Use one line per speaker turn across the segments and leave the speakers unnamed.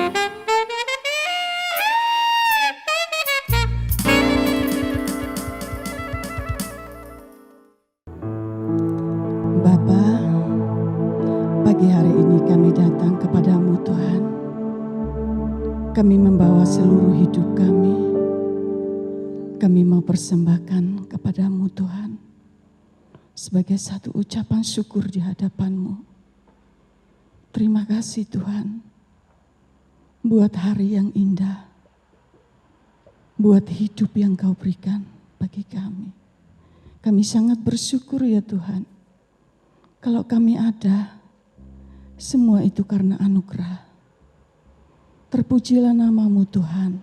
Bapa, pagi hari ini kami datang kepadamu Tuhan. Kami membawa seluruh hidup kami. Kami mau persembahkan kepadamu Tuhan. Sebagai satu ucapan syukur di hadapanmu. Terima kasih Tuhan. Buat hari yang indah. Buat hidup yang kau berikan bagi kami. Kami sangat bersyukur ya Tuhan. Kalau kami ada, semua itu karena anugerah. Terpujilah namamu Tuhan.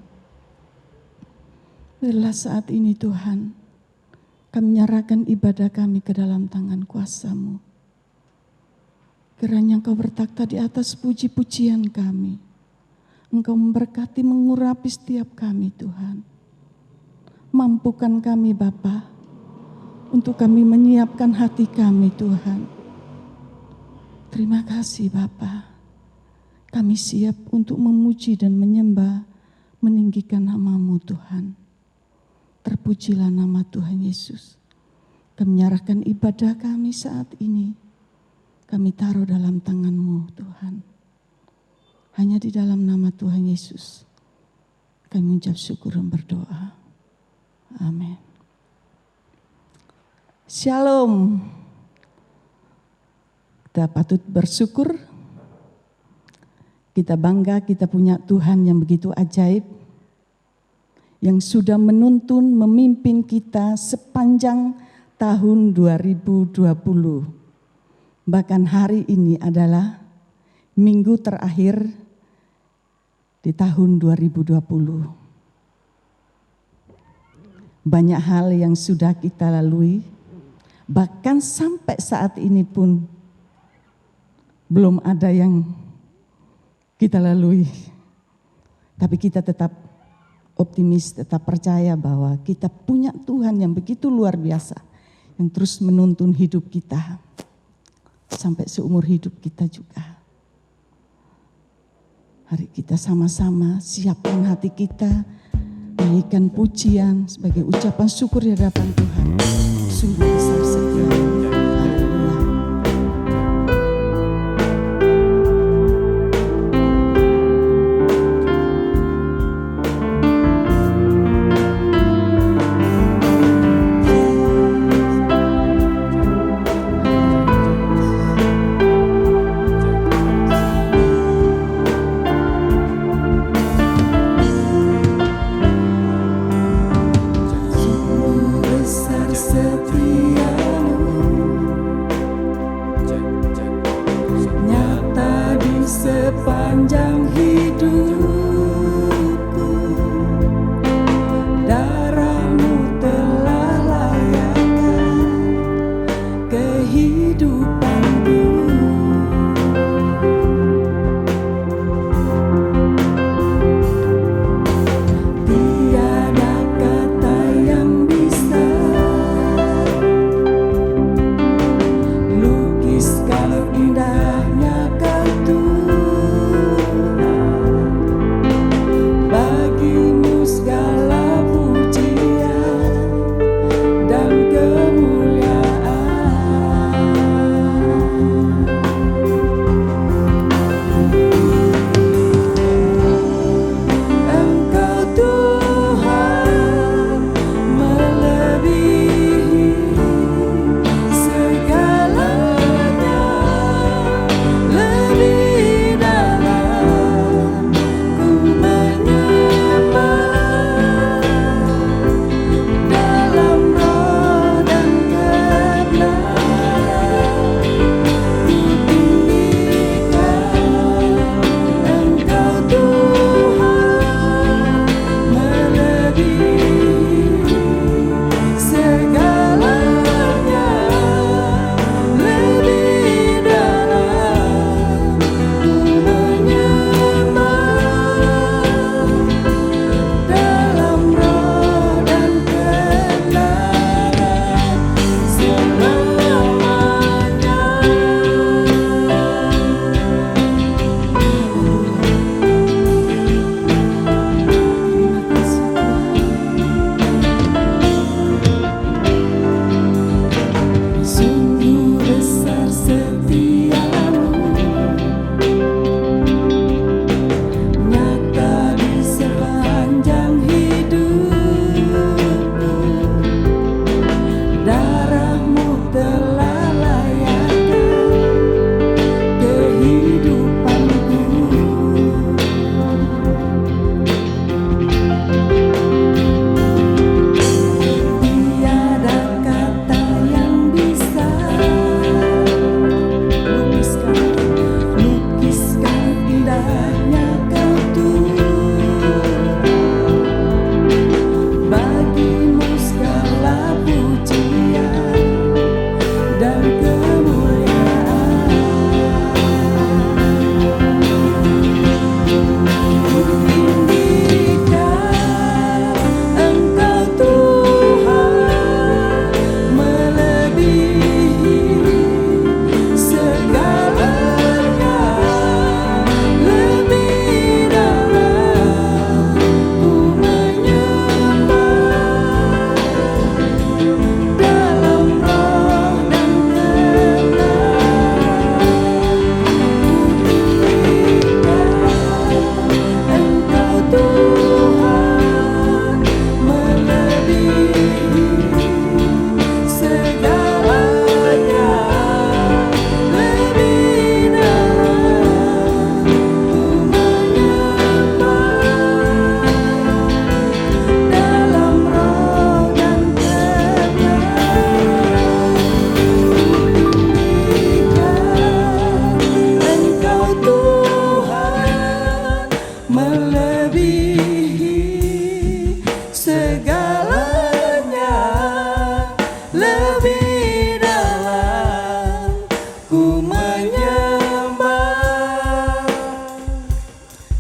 Biarlah saat ini Tuhan, kami menyerahkan ibadah kami ke dalam tangan kuasa-Mu. Kiranya Engkau bertakhta di atas puji-pujian kami. Engkau memberkati, mengurapi setiap kami Tuhan. Mampukan kami Bapa, untuk kami menyiapkan hati kami Tuhan. Terima kasih Bapa. Kami siap untuk memuji dan menyembah, meninggikan nama-Mu Tuhan. Terpujilah nama Tuhan Yesus. Kami menyerahkan ibadah kami saat ini. Kami taruh dalam tangan-Mu Tuhan. Hanya di dalam nama Tuhan Yesus. Kami mengucap syukur dan berdoa. Amin. Shalom. Kita patut bersyukur, kita bangga kita punya Tuhan yang begitu ajaib, yang sudah menuntun, memimpin kita sepanjang tahun 2020. Bahkan hari ini adalah minggu terakhir di tahun 2020. Banyak hal yang sudah kita lalui, bahkan sampai saat ini pun belum ada yang kita lalui. Tapi kita tetap optimis, tetap percaya bahwa kita punya Tuhan yang begitu luar biasa. Yang terus menuntun hidup kita. Sampai seumur hidup kita juga. Hari kita sama-sama siapkan hati kita. Naikkan pujian sebagai ucapan syukur di hadapan Tuhan. Sungguh besar setia. Sepanjang hidupku, darah-Mu telah layakkan kehidupanku. Tiada kata yang bisa lukiskan indahnya Kau Tuhan. melebihi segalanya, lebih dalam ku menyembah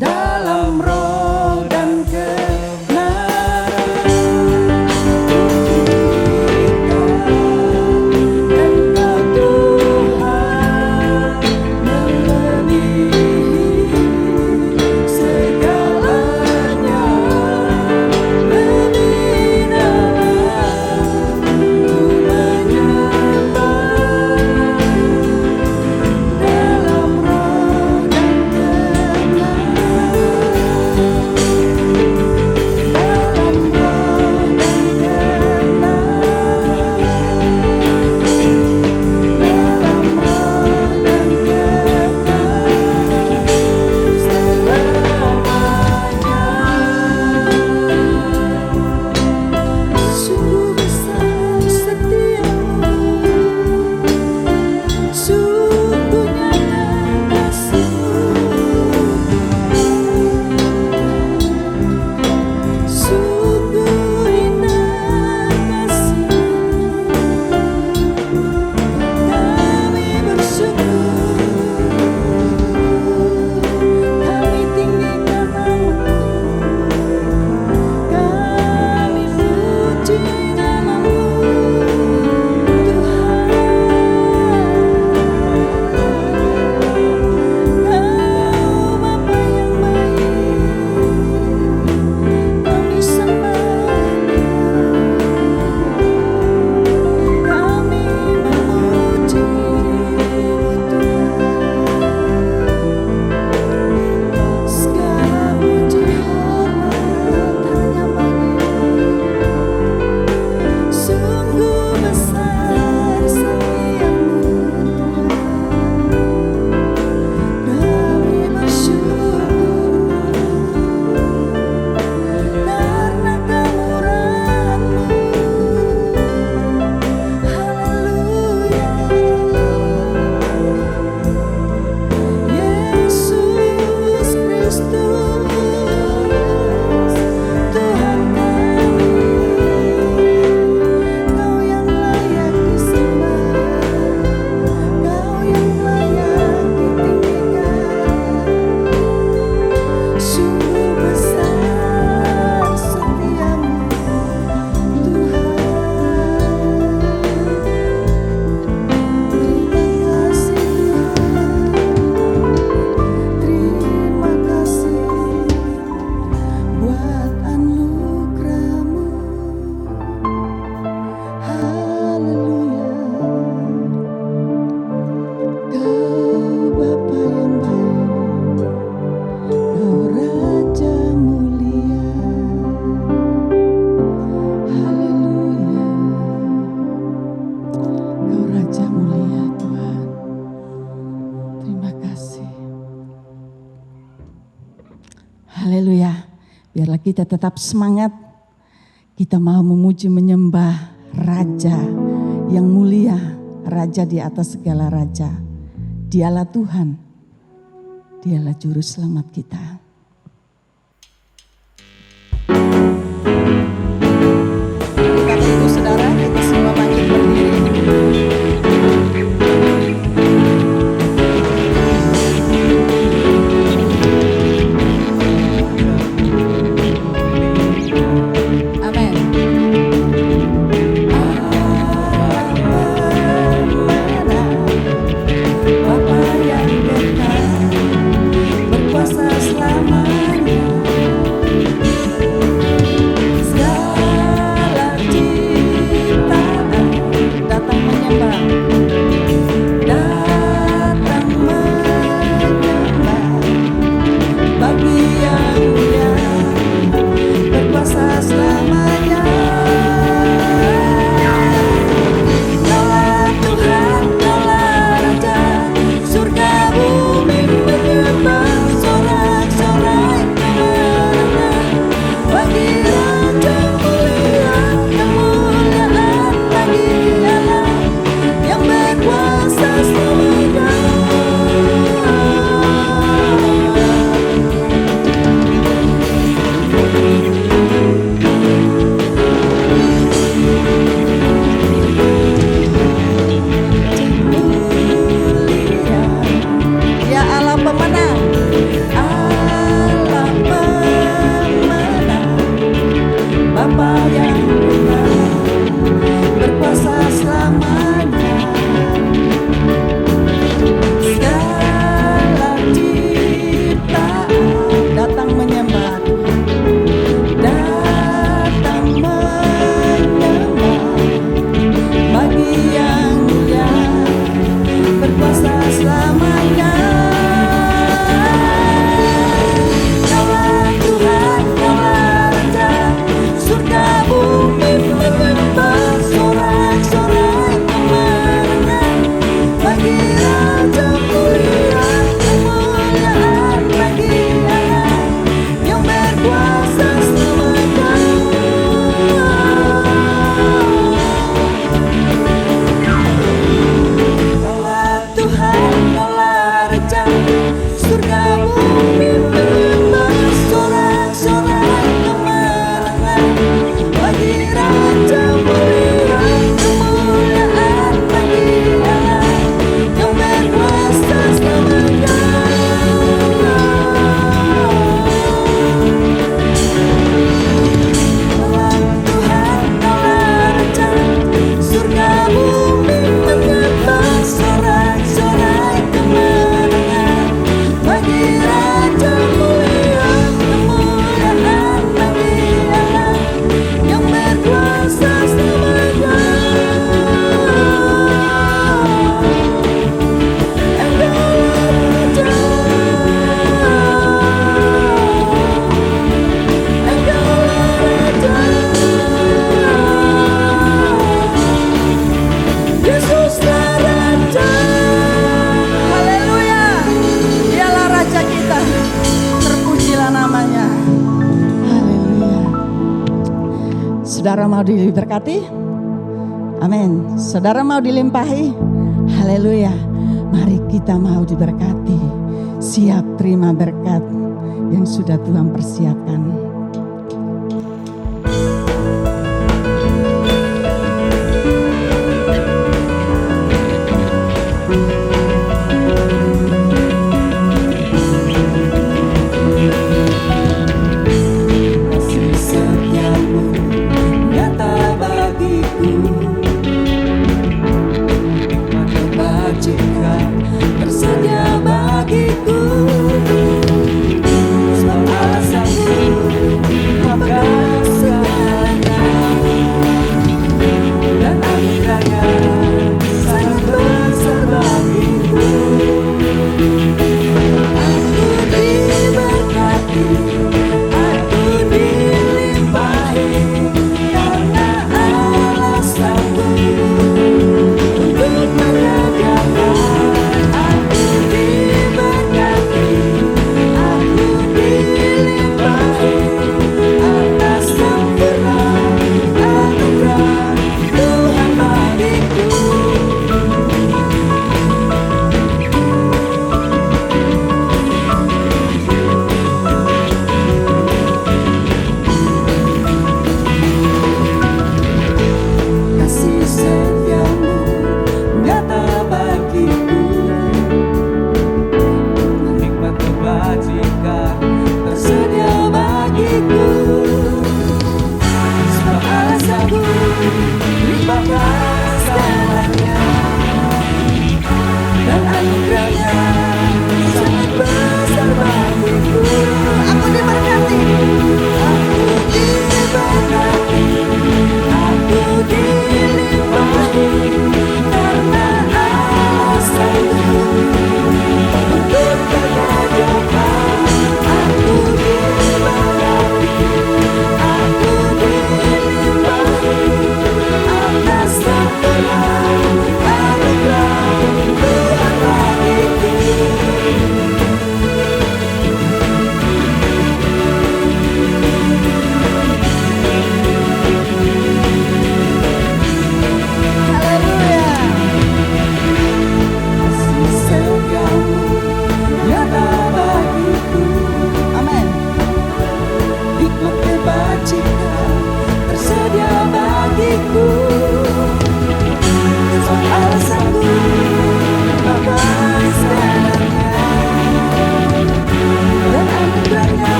dalam roh dan kebenaran. Engkau Tuhan melebihi segalanya, lebih dalam ku menyembah dalam roh dan sungguh besar setiamu, sungguh nyata kasih-Mu, sungguh indah kasih. Kami bersyukur, kami tinggikan nama-Mu, kami puji nama-Mu, Tuhan. Kau Bapa yang baik, kami sembah, kami memuji-Mu, Tuhan. Segala puji hormat hanya bagi-Mu. Sungguh besar setiamu, Tuhan. Kami bersyukur karena kemurahan-Mu. Haleluya. Yesus Kristus, Tuhan kami, Kau yang layak disembah, Kau yang layak ditinggikan. Sungguh besar setiamu, Tuhan. Terima kasih Tuhan, terima kasih buat anugerah-Mu. Haleluya. Kau Bapa yang baik, Kau Raja mulia. Haleluya. Kau Raja mulia, Tuhan. Terima kasih. Haleluya. Biarlah kita tetap semangat. Kita mau memuji menyembah Raja yang mulia, Raja di atas segala raja. Dialah Tuhan, Dialah Juru Selamat kita. Bapak Ibu Saudara, kita semua bangkit berdiri. Amin. Bapa yang kekal, berkuasa selama Saudara mau diberkati? Amin. Saudara mau dilimpahi? Haleluya. Mari kita mau diberkati. Siap terima berkat yang sudah Tuhan persiapkan.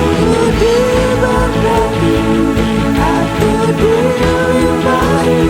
Aku diberkati, aku dilimpahi.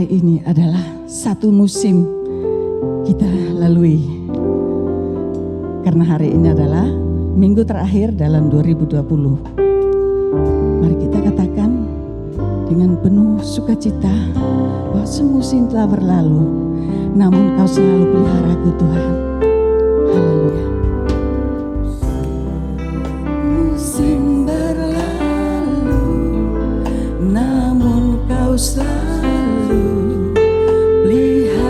hari ini adalah satu musim kita lalui. Karena hari ini adalah minggu terakhir dalam 2020. Mari kita katakan dengan penuh sukacita bahwa semusim telah berlalu, namun Kau selalu peliharaku Tuhan. Haleluya. Musim berlalu, namun Kau selalu peliharaku.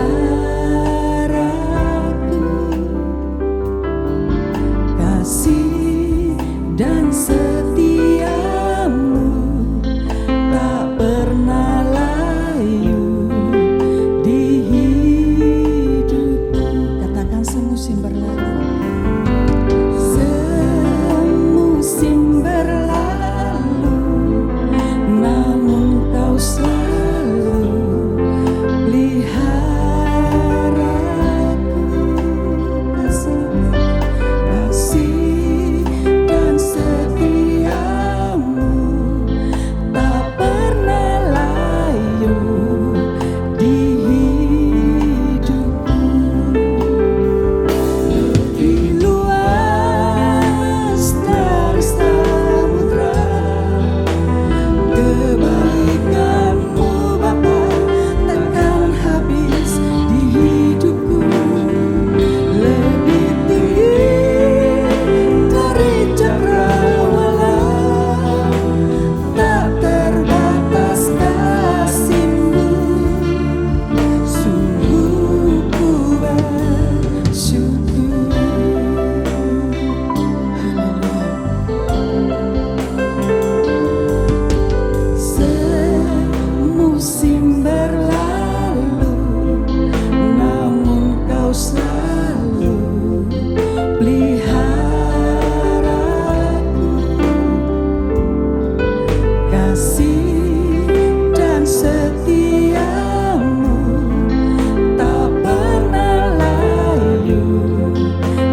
Kasih dan setiamu tak pernah layu di hidupku. Katakan semusim berlalu. Semusim berlalu, namun Kau selalu peliharaku. Kasih dan setiamu tak pernah layu di hidupku. Lebih luas dari samudra kebaikan-Mu Bapa, takkan habis di hidupku. Lebih tinggi dari cakrawala, tak terbatas kasih-Mu. Sungguh ku bersyukur. Semusim berlalu, namun Kau selalu peliharaku. Kasih dan setiamu tak pernah layu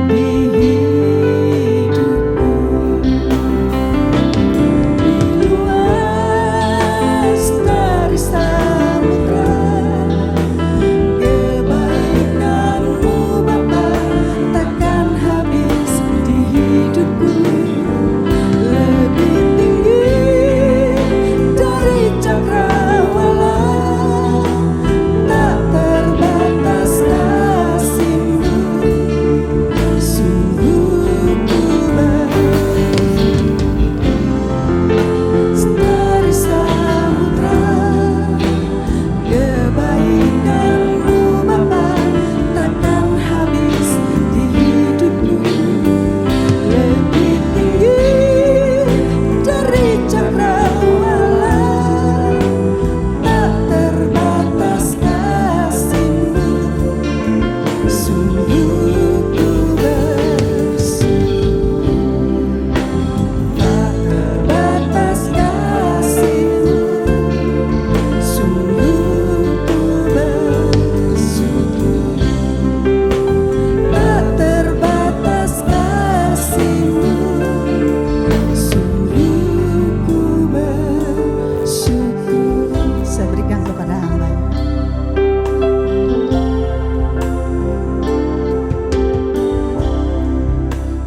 di hidupku. Lebih luas dari samudra kebaikan-Mu Bapa, takkan habis di hidupku. Lebih tinggi dari cakrawala, tak terbatas kasih-Mu. Sungguh ku dari samudra kebaikan-Mu Bapa, takkan habis di hidupku. Lebih tinggi dari cakrawala, tak terbatas kasih-Mu. Sungguh ku bersyukur. Tak terbatas kasih-Mu. Sungguh ku bersyukur. Tak terbatas kasih-Mu. Sungguh ku bersyukur. Saya berikan kepada hamba.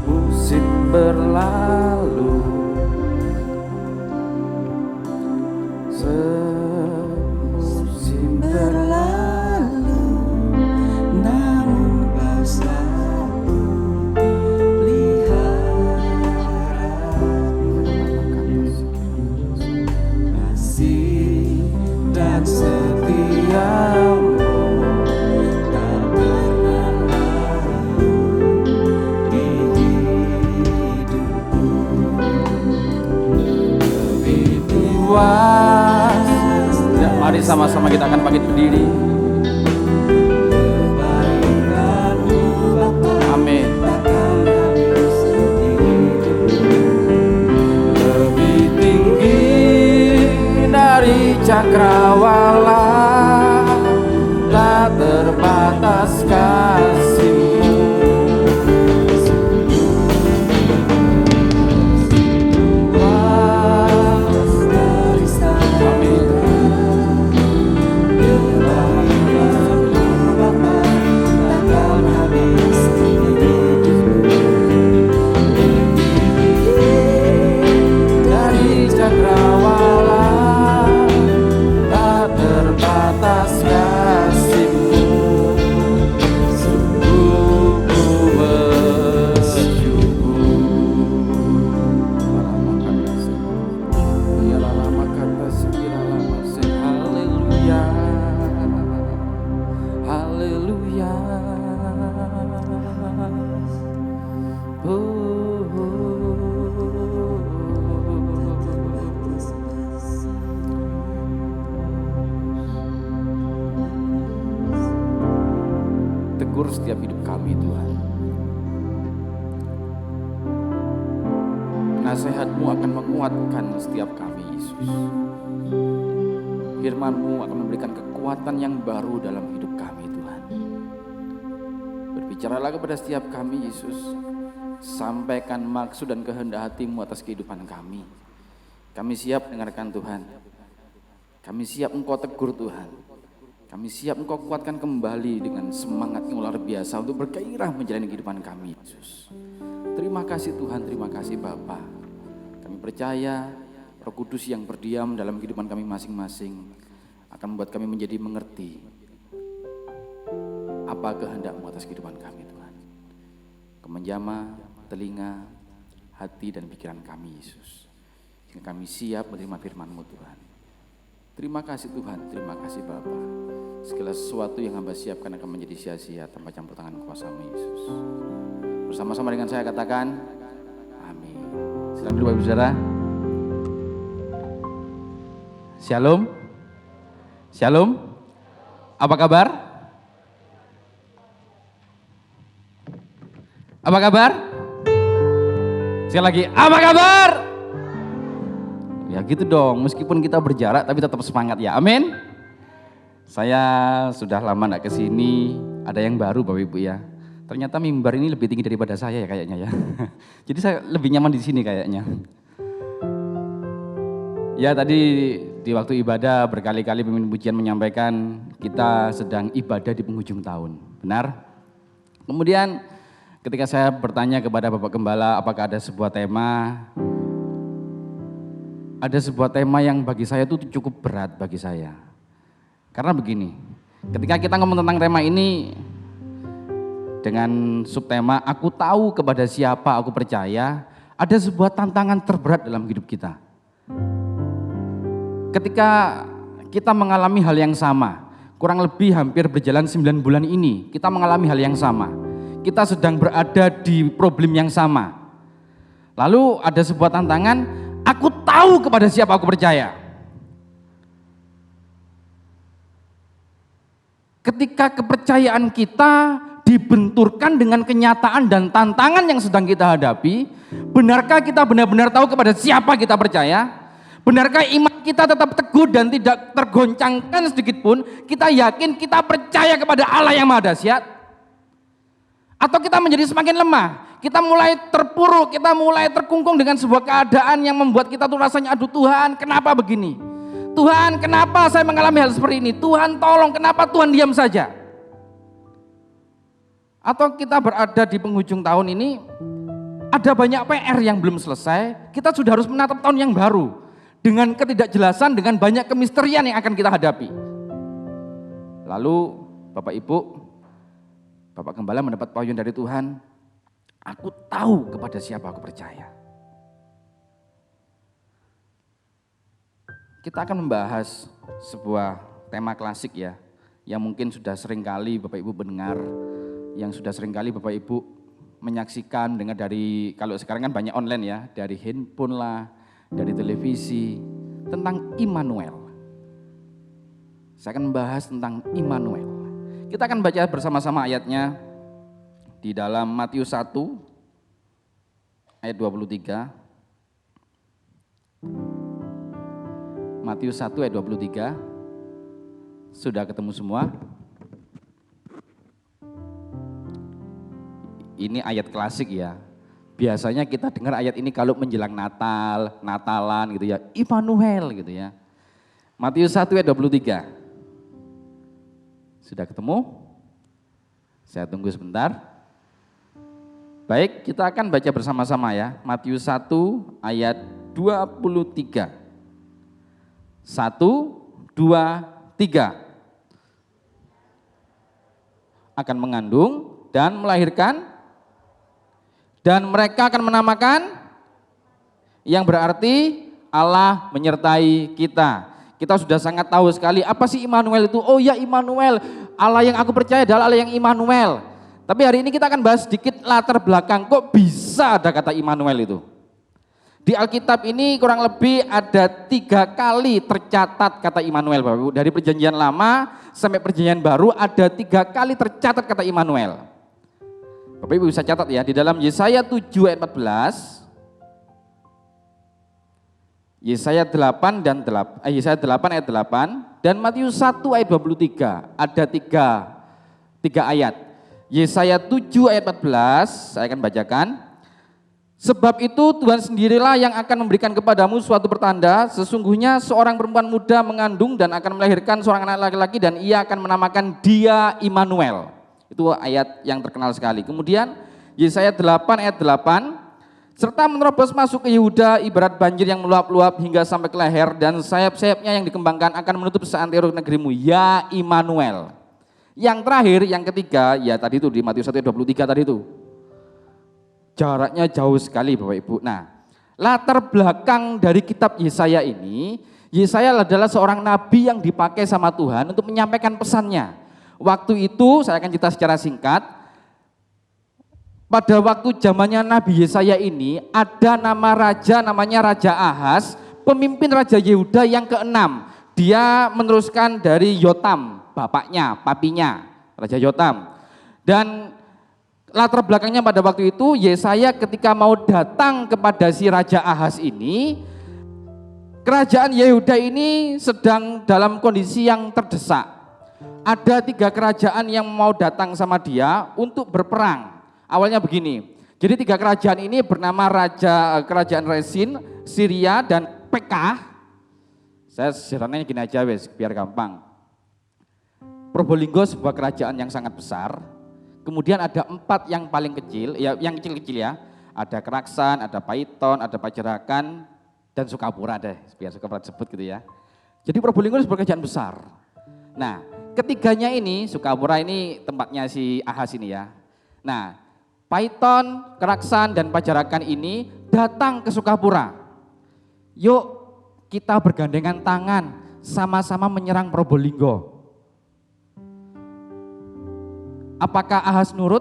Musim berlalu, semusim
Berlalu, namun Kau selalu kasih dan setiamu tak pernah layu di hidupku.
lebih luas. Ya, mari sama-sama kita akan bangkit berdiri.
Kebaikan-Mu Bapa,
Amin.
takkan habis di hidupku.
Lebih tinggi dari cakrawala, tak terbatas kasih-Mu.
Luas dari samudra
setiap hidup kami Tuhan. Nasihat-Mu akan menguatkan setiap kami Yesus. Firman-Mu akan memberikan kekuatan yang baru dalam hidup kami Tuhan. Berbicaralah kepada setiap kami Yesus. Sampaikan maksud dan kehendak hati-Mu atas kehidupan kami. Kami siap dengarkan Tuhan. Kami siap Engkau tegur Tuhan. Kami siap Engkau kuatkan kembali dengan semangat yang luar biasa untuk bergairah menjalani kehidupan kami Yesus. Terima kasih Tuhan, terima kasih Bapa. Kami percaya Roh Kudus yang berdiam dalam kehidupan kami masing-masing akan membuat kami menjadi mengerti apa kehendak-Mu atas kehidupan kami Tuhan. Kau menjamah telinga, hati dan pikiran kami Yesus. Sehingga kami siap menerima firman-Mu Tuhan. Terima kasih Tuhan, terima kasih Bapa. Segala sesuatu yang hamba siapkan akan menjadi sia-sia tanpa campur tangan kuasa-Mu Yesus. Bersama-sama dengan saya katakan, amin. Silakan dulu Bapak Saudara. Shalom. Shalom. Apa kabar? Apa kabar? Sekali lagi, apa kabar? Ya gitu dong, meskipun kita berjarak tapi tetap semangat ya, amin. Saya sudah lama gak kesini, ada yang baru Bapak Ibu ya. Ternyata mimbar ini lebih tinggi daripada saya ya kayaknya ya. Jadi saya lebih nyaman di sini kayaknya. Ya tadi di waktu ibadah berkali-kali pemimpin pujian menyampaikan kita sedang ibadah di penghujung tahun, benar? Kemudian ketika saya bertanya kepada Bapak Gembala apakah ada sebuah tema yang bagi saya itu cukup berat bagi saya. Karena begini, ketika kita ngomong tentang tema ini dengan subtema aku tahu kepada siapa aku percaya, ada sebuah tantangan terberat dalam hidup kita. Ketika kita mengalami hal yang sama, kurang lebih hampir berjalan 9 bulan ini, kita mengalami hal yang sama. Kita sedang berada di problem yang sama. Lalu ada sebuah tantangan, aku tahu kepada siapa aku percaya. Ketika kepercayaan kita dibenturkan dengan kenyataan dan tantangan yang sedang kita hadapi, benarkah kita benar-benar tahu kepada siapa kita percaya? Benarkah iman kita tetap teguh dan tidak tergoncangkan sedikit pun? Kita yakin kita percaya kepada Allah yang Maha Dahsyat? Atau kita menjadi semakin lemah? Kita mulai terpuruk, kita mulai terkungkung dengan sebuah keadaan yang membuat kita tuh rasanya, aduh Tuhan kenapa begini? Tuhan kenapa saya mengalami hal seperti ini? Tuhan tolong, kenapa Tuhan diam saja? Atau kita berada di penghujung tahun ini, ada banyak PR yang belum selesai, kita sudah harus menatap tahun yang baru. Dengan ketidakjelasan, dengan banyak kemisterian yang akan kita hadapi. Lalu Bapak Ibu, Bapak Gembala mendapat payung dari Tuhan, aku tahu kepada siapa aku percaya. Kita akan membahas sebuah tema klasik ya, yang mungkin sudah sering kali Bapak Ibu mendengar, yang sudah sering kali Bapak Ibu menyaksikan, dengar dari, kalau sekarang kan banyak online ya, dari handphone lah, dari televisi, tentang Immanuel. Saya akan membahas tentang Immanuel. Kita akan baca bersama-sama ayatnya di dalam Matius 1 ayat 23. Matius 1 ayat 23. Sudah ketemu semua? Ini ayat klasik ya. Biasanya kita dengar ayat ini kalau menjelang Natal, Natalan gitu ya, Immanuel gitu ya. Matius 1 ayat 23. Sudah ketemu? Saya tunggu sebentar. Baik, kita akan baca bersama-sama ya. Matius 1 ayat 23. 1, 2, 3. Akan mengandung dan melahirkan, dan mereka akan menamakan, yang berarti Allah menyertai kita. Kita sudah sangat tahu sekali apa sih Immanuel itu. Oh ya, Immanuel, Allah yang aku percaya adalah Allah yang Immanuel. Tapi hari ini kita akan bahas sedikit latar belakang, kok bisa ada kata Immanuel itu. Di Alkitab ini kurang lebih ada 3 kali tercatat kata Immanuel, Bapak Ibu. Dari perjanjian lama sampai perjanjian baru ada 3 kali tercatat kata Immanuel. Bapak Ibu bisa catat ya, di dalam Yesaya 7 ayat 14, Yesaya 8 ayat 8 dan Matius 1 ayat 23. Ada 3 ayat. Yesaya 7 ayat 14 saya akan bacakan. Sebab itu Tuhan sendirilah yang akan memberikan kepadamu suatu pertanda, sesungguhnya seorang perempuan muda mengandung dan akan melahirkan seorang anak laki-laki dan ia akan menamakan dia Immanuel. Itu ayat yang terkenal sekali. Kemudian Yesaya 8 ayat 8, serta menerobos masuk ke Yehuda ibarat banjir yang meluap-luap hingga sampai ke leher dan sayap-sayapnya yang dikembangkan akan menutup seantero negerimu, ya Immanuel. Yang terakhir, yang ketiga, ya tadi itu di Matius 1 ayat 23 tadi itu. Jaraknya jauh sekali Bapak Ibu. Nah, latar belakang dari kitab Yesaya ini, Yesaya adalah seorang nabi yang dipakai sama Tuhan untuk menyampaikan pesannya. Waktu itu, saya akan cerita secara singkat, pada waktu zamannya Nabi Yesaya ini, ada nama raja namanya Raja Ahaz, pemimpin Raja Yehuda yang ke-6. Dia meneruskan dari Yotam, bapaknya, papinya, Raja Yotam. Dan latar belakangnya pada waktu itu Yesaya ketika mau datang kepada si Raja Ahaz ini, kerajaan Yehuda ini sedang dalam kondisi yang terdesak. Ada 3 kerajaan yang mau datang sama dia untuk berperang. Awalnya begini, jadi 3 kerajaan ini bernama Kerajaan Resin, Syria, dan Pekah. Saya sederhananya gini aja wes, biar gampang. Probolinggo sebuah kerajaan yang sangat besar. Kemudian ada 4 yang paling kecil, ya yang kecil-kecil ya. Ada Keraksan, ada Paiton, ada Pajerakan, dan Sukapura deh, biar Sukapura disebut gitu ya. Jadi Probolinggo sebuah kerajaan besar. Nah, ketiganya ini, Sukapura ini tempatnya si Ahaz ini ya. Nah, Paiton, Keraksan, dan Pajerakan ini datang ke Sukapura. Yuk kita bergandengan tangan, sama-sama menyerang Probolinggo. Apakah Ahaz nurut?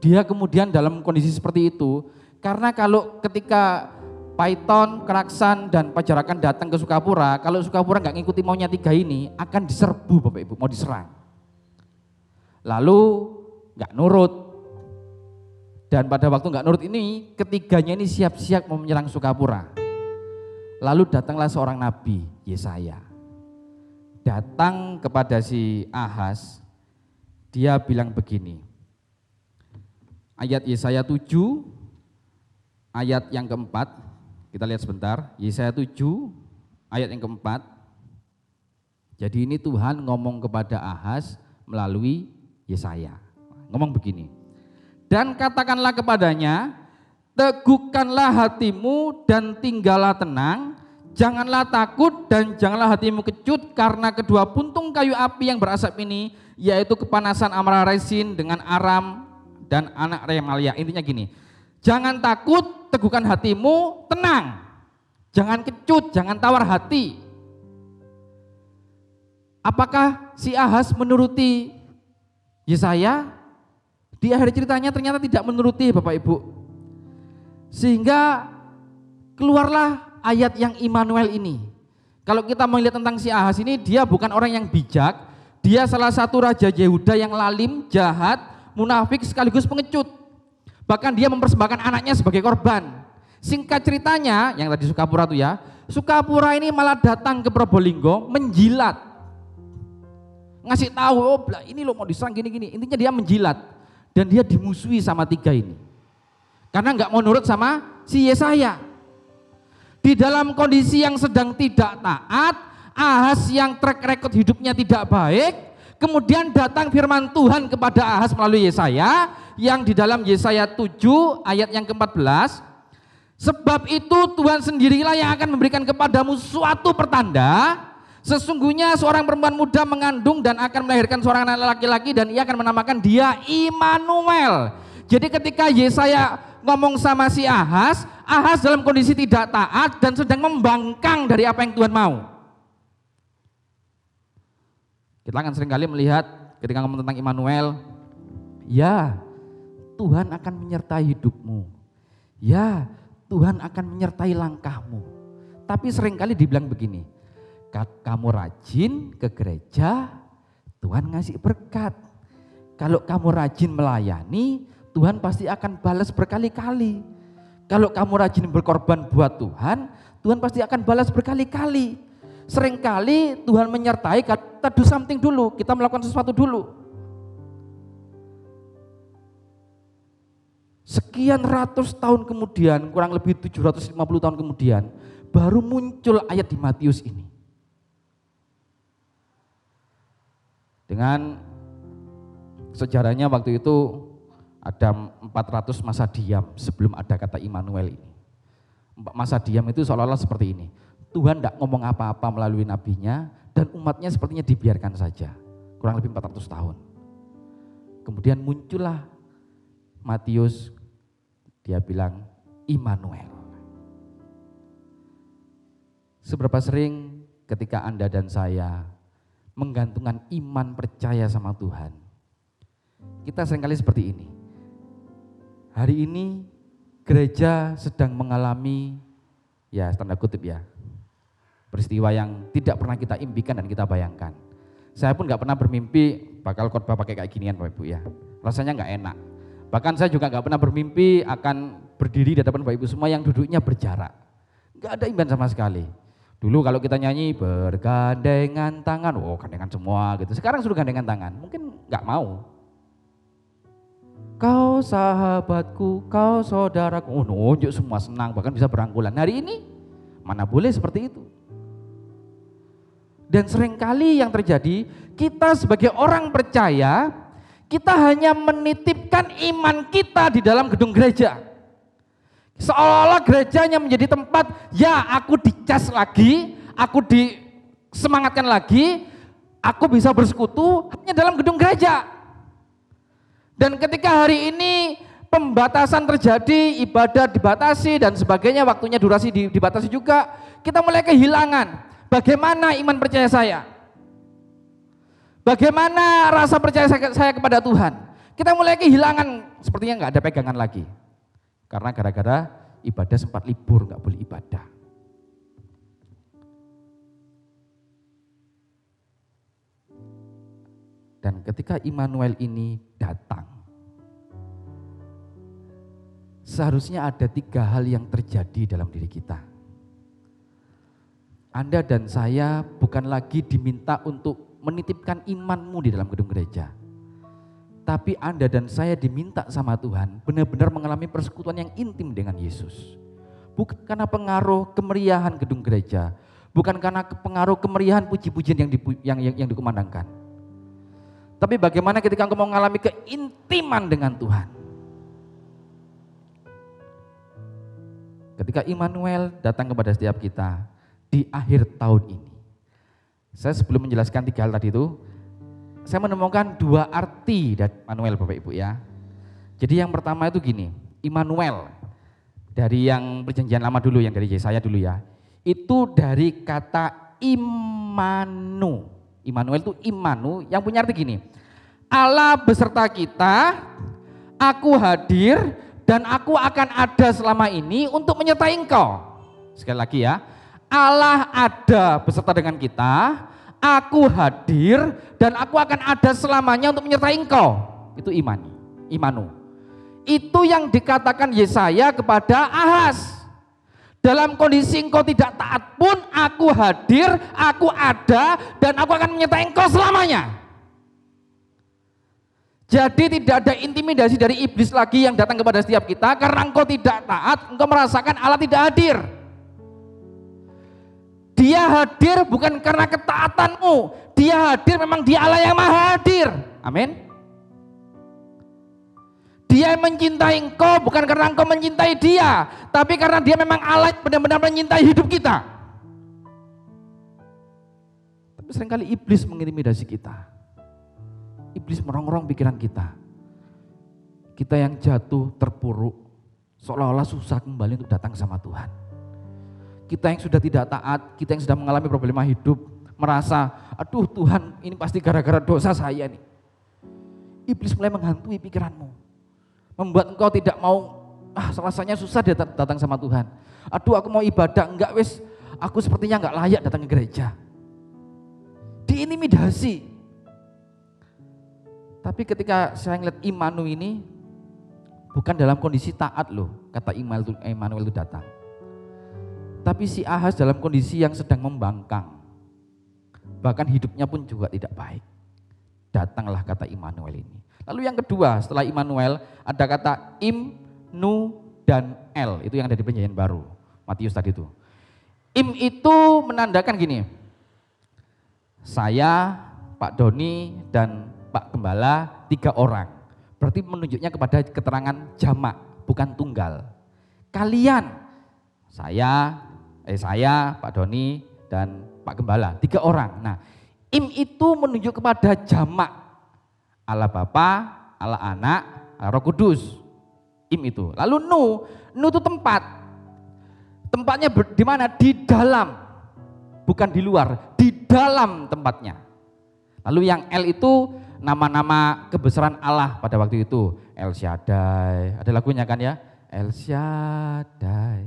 Dia kemudian dalam kondisi seperti itu, karena kalau ketika Paiton, Keraksan, dan Pajerakan datang ke Sukapura, kalau Sukapura nggak ngikuti maunya 3 ini, akan diserbu Bapak Ibu, mau diserang. Lalu nggak nurut, dan pada waktu nggak nurut ini, ketiganya ini siap-siap mau menyerang Sukapura. Lalu datanglah seorang nabi, Yesaya, datang kepada si Ahaz. Dia bilang begini, ayat Yesaya 7, ayat yang keempat, kita lihat sebentar, Yesaya 7, ayat yang keempat. Jadi ini Tuhan ngomong kepada Ahaz melalui Yesaya, ngomong begini, dan katakanlah kepadanya, teguhkanlah hatimu dan tinggallah tenang, janganlah takut dan janganlah hatimu kecut karena kedua puntung kayu api yang berasap ini, yaitu kepanasan amarah Resin dengan Aram dan anak Remalia. Intinya gini, jangan takut, teguhkan hatimu, tenang, jangan kecut, jangan tawar hati. Apakah si Ahaz menuruti Yesaya? Di akhir ceritanya ternyata tidak menuruti Bapak Ibu. Sehingga keluarlah ayat yang Immanuel ini. Kalau kita melihat tentang si Ahaz ini, dia bukan orang yang bijak. Dia salah satu raja Yehuda yang lalim, jahat, munafik sekaligus pengecut. Bahkan dia mempersembahkan anaknya sebagai korban. Singkat ceritanya, yang tadi Sukapura itu ya, Sukapura ini malah datang ke Probolinggo menjilat. Ngasih tahu, oh ini lo mau diserang gini-gini. Intinya dia menjilat. Dan dia dimusuhi sama 3 ini. Karena nggak mau nurut sama si Yesaya. Di dalam kondisi yang sedang tidak taat, Ahaz yang track record hidupnya tidak baik, kemudian datang firman Tuhan kepada Ahaz melalui Yesaya, yang di dalam Yesaya 7 ayat yang ke-14, sebab itu Tuhan sendirilah yang akan memberikan kepadamu suatu pertanda, sesungguhnya seorang perempuan muda mengandung dan akan melahirkan seorang anak laki-laki dan ia akan menamakan dia Immanuel. Jadi ketika Yesaya ngomong sama si Ahaz, Ahaz dalam kondisi tidak taat dan sedang membangkang dari apa yang Tuhan mau. Kita akan seringkali melihat ketika ngomong tentang Immanuel, ya Tuhan akan menyertai hidupmu. Ya Tuhan akan menyertai langkahmu. Tapi seringkali dibilang begini, kamu rajin ke gereja, Tuhan ngasih berkat. Kalau kamu rajin melayani, Tuhan pasti akan balas berkali-kali. Kalau kamu rajin berkorban buat Tuhan, Tuhan pasti akan balas berkali-kali. Seringkali Tuhan menyertai kita do something dulu, kita melakukan sesuatu dulu. Sekian ratus tahun kemudian, kurang lebih 750 tahun kemudian, baru muncul ayat di Matius ini. Dengan sejarahnya waktu itu ada 400 masa diam sebelum ada kata Immanuel ini. Masa diam itu seolah-olah seperti ini. Tuhan tidak ngomong apa-apa melalui nabinya dan umatnya sepertinya dibiarkan saja. Kurang lebih 400 tahun. Kemudian muncullah Matius, dia bilang Immanuel. Seberapa sering ketika Anda dan saya menggantungkan iman percaya sama Tuhan, kita seringkali seperti ini. Hari ini gereja sedang mengalami, ya tanda kutip ya, peristiwa yang tidak pernah kita impikan dan kita bayangkan. Saya pun gak pernah bermimpi bakal khotbah pakai kayak ginian Bapak Ibu ya. Rasanya gak enak. Bahkan saya juga gak pernah bermimpi akan berdiri di hadapan Bapak Ibu semua yang duduknya berjarak. Gak ada impian sama sekali. Dulu kalau kita nyanyi bergandengan tangan, oh gandengan semua gitu. Sekarang sudah gandengan tangan, mungkin gak mau. Kau sahabatku, kau saudaraku, oh nunjuk semua senang, bahkan bisa berangkulan. Hari ini mana boleh seperti itu. Dan seringkali yang terjadi, kita sebagai orang percaya, kita hanya menitipkan iman kita di dalam gedung gereja. Seolah-olah gerejanya menjadi tempat, ya aku dicas lagi, aku disemangatkan lagi, aku bisa bersekutu hanya dalam gedung gereja. Dan ketika hari ini pembatasan terjadi, ibadah dibatasi dan sebagainya, waktunya durasi dibatasi juga, kita mulai kehilangan bagaimana iman percaya saya. Bagaimana rasa percaya saya kepada Tuhan. Kita mulai kehilangan, sepertinya nggak ada pegangan lagi. Karena gara-gara ibadah sempat libur, nggak boleh ibadah. Dan ketika Immanuel ini datang, seharusnya ada 3 hal yang terjadi dalam diri kita. Anda dan saya bukan lagi diminta untuk menitipkan imanmu di dalam gedung gereja. Tapi Anda dan saya diminta sama Tuhan benar-benar mengalami persekutuan yang intim dengan Yesus. Bukan karena pengaruh kemeriahan gedung gereja, bukan karena pengaruh kemeriahan puji-pujian yang dikumandangkan. Tapi bagaimana ketika engkau mau mengalami keintiman dengan Tuhan. Ketika Immanuel datang kepada setiap kita di akhir tahun ini. Saya sebelum menjelaskan 3 hal tadi itu, saya menemukan 2 arti dari Immanuel Bapak Ibu ya. Jadi yang pertama itu gini, Immanuel dari yang perjanjian lama dulu, yang dari Yesaya dulu ya. Itu dari kata Immanu. Immanuel itu Immanu yang punya arti gini. Allah beserta kita, aku hadir dan aku akan ada selama ini untuk menyertai engkau. Sekali lagi ya, Allah ada beserta dengan kita, aku hadir dan aku akan ada selamanya untuk menyertai engkau. Itu Immanu. Itu yang dikatakan Yesaya kepada Ahaz. Dalam kondisi engkau tidak taat pun aku hadir, aku ada dan aku akan menyertai engkau selamanya. Jadi tidak ada intimidasi dari iblis lagi yang datang kepada setiap kita karena engkau tidak taat, engkau merasakan Allah tidak hadir. Dia hadir bukan karena ketaatanmu, dia hadir memang dia Allah yang maha hadir. Amin. Dia mencintai engkau bukan karena engkau mencintai dia, tapi karena dia memang Allah yang benar-benar mencintai hidup kita. Tapi seringkali iblis mengintimidasi kita. Iblis merongrong pikiran kita. Kita yang jatuh, terpuruk, seolah-olah susah kembali untuk datang sama Tuhan. Kita yang sudah tidak taat, kita yang sudah mengalami problema hidup, merasa, aduh Tuhan ini pasti gara-gara dosa saya nih. Iblis mulai menghantui pikiranmu. Membuat engkau tidak mau rasanya susah dia datang sama Tuhan. Aduh aku mau ibadah, enggak wes, aku sepertinya enggak layak datang ke gereja. Diintimidasi. Tapi ketika saya ngeliat Immanuel ini, bukan dalam kondisi taat loh, kata Immanuel itu datang. Tapi si Ahaz dalam kondisi yang sedang membangkang. Bahkan hidupnya pun juga tidak baik. Datanglah kata Immanuel ini. Lalu yang kedua setelah Immanuel ada kata Im, Nu, dan El. Itu yang ada di Perjanjian Baru. Matius tadi itu. Im itu menandakan gini. Saya, Pak Doni, dan Pak Gembala 3 orang. Berarti menunjuknya kepada keterangan jamak, bukan tunggal. Kalian, saya, Pak Doni, dan Pak Gembala, 3 orang. Nah, Im itu menunjuk kepada jamak. Allah Bapa, Allah Anak, Allah Roh Kudus. Im itu. Lalu Nu itu tempat. Tempatnya di mana? Di dalam. Bukan di luar, di dalam tempatnya. Lalu yang El itu nama-nama kebesaran Allah pada waktu itu. El Shaddai, ada lagunya kan ya? El Shaddai,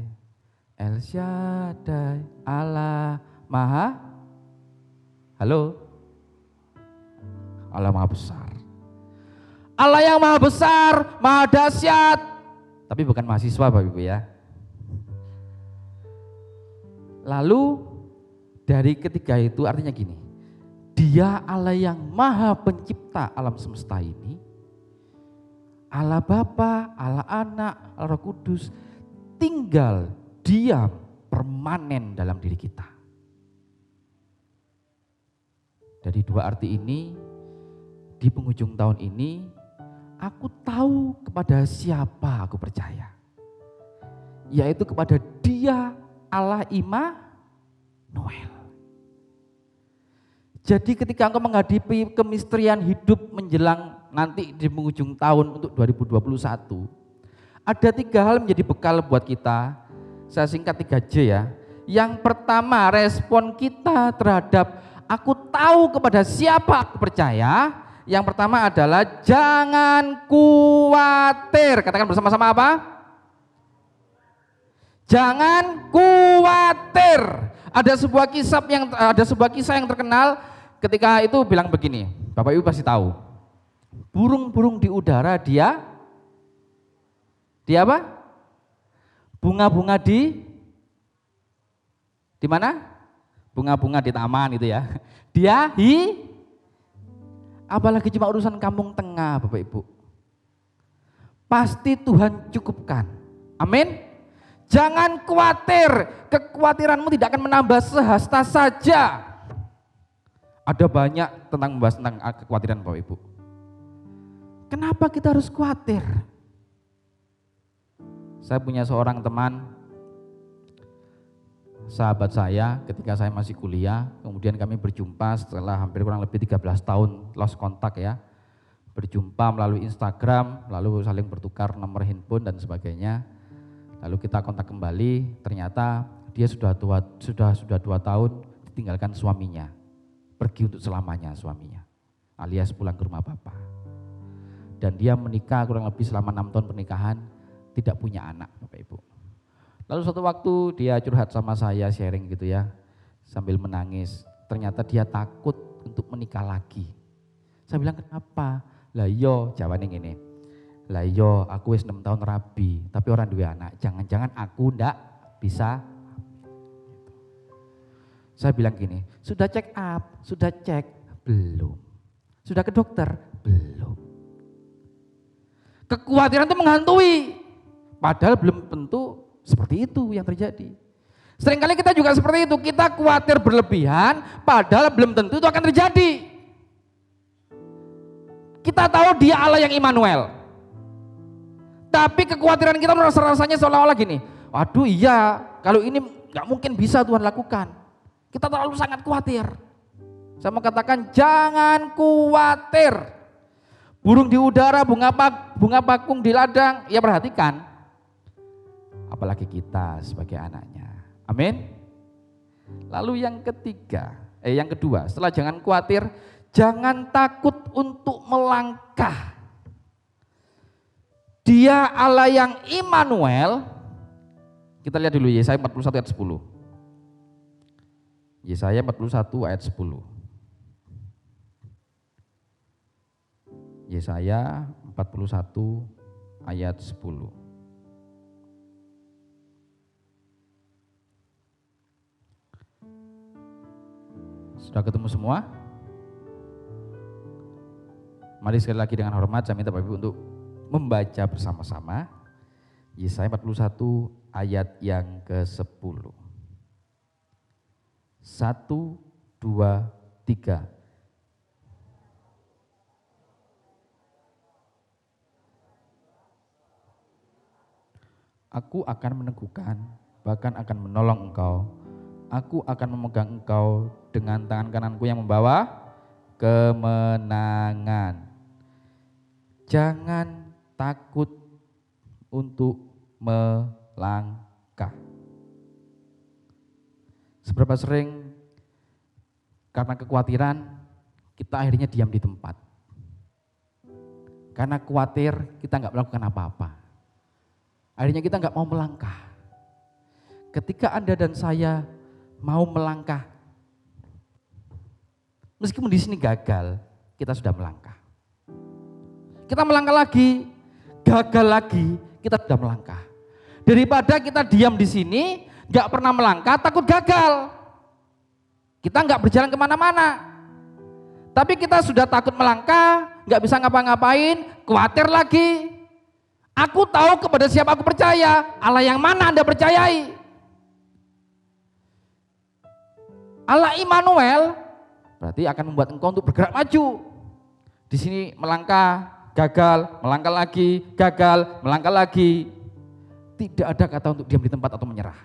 El Shaddai, Allah Maha, halo? Allah Maha Besar. Allah yang Maha Besar, Maha Dahsyat. Tapi bukan mahasiswa Bapak Ibu ya. Lalu dari ketiga itu artinya gini, Dia Allah yang Maha Pencipta alam semesta ini, Allah Bapa, Allah Anak, Allah Roh Kudus, tinggal diam permanen dalam diri kita. Dari 2 arti ini, di penghujung tahun ini, aku tahu kepada siapa aku percaya. Yaitu kepada Dia Allah Immanuel. Jadi ketika engkau menghadapi kemisterian hidup menjelang nanti di penghujung tahun untuk 2021, ada 3 hal menjadi bekal buat kita. Saya singkat 3J ya. Yang pertama, respon kita terhadap aku tahu kepada siapa aku percaya. Yang pertama adalah jangan khawatir. Katakan bersama-sama apa? Jangan khawatir. Ada sebuah kisah yang terkenal. Ketika itu bilang begini, Bapak Ibu pasti tahu. Burung-burung di udara dia apa? Bunga-bunga di mana? Bunga-bunga di taman itu ya. Dia apalagi cuma urusan kampung tengah Bapak Ibu. Pasti Tuhan cukupkan. Amin. Jangan khawatir, kekhawatiranmu tidak akan menambah sehasta saja. Ada banyak membahas tentang kekhawatiran Bapak Ibu. Kenapa kita harus khawatir? Saya punya seorang teman, sahabat saya ketika saya masih kuliah, kemudian kami berjumpa setelah hampir kurang lebih 13 tahun lost kontak ya. Berjumpa melalui Instagram, lalu saling bertukar nomor handphone dan sebagainya. Lalu kita kontak kembali, ternyata dia sudah 2 tahun ditinggalkan suaminya. Pergi untuk selamanya suaminya, alias pulang ke rumah bapak. Dan dia menikah kurang lebih selama 6 tahun pernikahan, tidak punya anak Bapak Ibu. Lalu suatu waktu dia curhat sama saya, sharing gitu ya, sambil menangis. Ternyata dia takut untuk menikah lagi. Saya bilang kenapa? Lah yo, jawabannya gini. Lah yo, aku wis 6 tahun rabi, tapi orang dua anak. Jangan-jangan aku ndak bisa. Saya bilang gini, sudah check up, sudah cek, belum. Sudah ke dokter, belum. Kekhawatiran itu menghantui, padahal belum tentu seperti itu yang terjadi. Seringkali kita juga seperti itu, kita khawatir berlebihan, padahal belum tentu itu akan terjadi. Kita tahu Dia Allah yang Immanuel, tapi kekhawatiran kita rasanya seolah-olah gini, waduh iya, kalau ini nggak mungkin bisa Tuhan lakukan. Kita terlalu sangat khawatir. Saya mau katakan jangan khawatir. Burung di udara, bunga bakung di ladang, ya perhatikan. Apalagi kita sebagai anaknya. Amin. Lalu yang kedua, setelah jangan khawatir, jangan takut untuk melangkah. Dia Allah yang Immanuel. Kita lihat dulu Yesaya 41 ayat 10. Yesaya 41 ayat 10. Yesaya 41 ayat 10. Sudah ketemu semua? Mari sekali lagi dengan hormat saya minta Bapak Ibu untuk membaca bersama-sama Yesaya 41 ayat yang ke-10. 1, 2, 3. Aku akan meneguhkan, bahkan akan menolong engkau. Aku akan memegang engkau dengan tangan kananku yang membawa kemenangan. Jangan takut untuk melangkah. Seberapa sering karena kekhawatiran kita akhirnya diam di tempat. Karena khawatir kita nggak melakukan apa-apa. Akhirnya kita nggak mau melangkah. Ketika Anda dan saya mau melangkah, meskipun di sini gagal, kita sudah melangkah. Kita melangkah lagi, gagal lagi, kita sudah melangkah. Daripada kita diam di sini, nggak pernah melangkah, takut gagal. Kita nggak berjalan kemana-mana. Tapi kita sudah takut melangkah, nggak bisa ngapa-ngapain, khawatir lagi. Aku tahu kepada siapa aku percaya, Allah yang mana Anda percayai? Allah Immanuel berarti akan membuat engkau untuk bergerak maju. Di sini melangkah, gagal, melangkah lagi, gagal, melangkah lagi. Tidak ada kata untuk diam di tempat atau menyerah.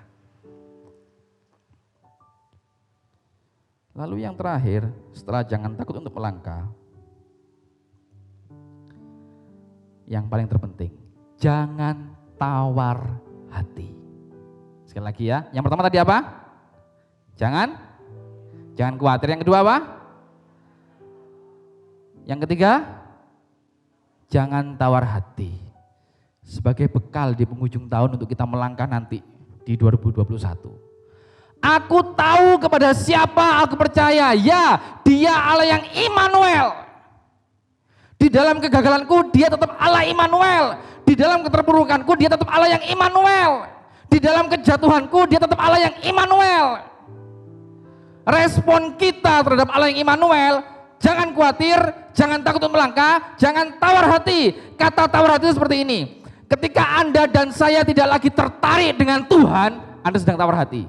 Lalu yang terakhir, setelah jangan takut untuk melangkah, yang paling terpenting, jangan tawar hati. Sekali lagi ya, yang pertama tadi apa? Jangan khawatir. Yang kedua apa? Yang ketiga, jangan tawar hati. Sebagai bekal di penghujung tahun untuk kita melangkah nanti di 2021. Aku tahu kepada siapa aku percaya. Ya, Dia Allah yang Immanuel. Di dalam kegagalanku Dia tetap Allah Immanuel. Di dalam keterpurukanku Dia tetap Allah yang Immanuel. Di dalam kejatuhanku Dia tetap Allah yang Immanuel. Respon kita terhadap Allah yang Immanuel, jangan khawatir, jangan takut untuk melangkah, jangan tawar hati. Kata tawar hati itu seperti ini. Ketika Anda dan saya tidak lagi tertarik dengan Tuhan, Anda sedang tawar hati.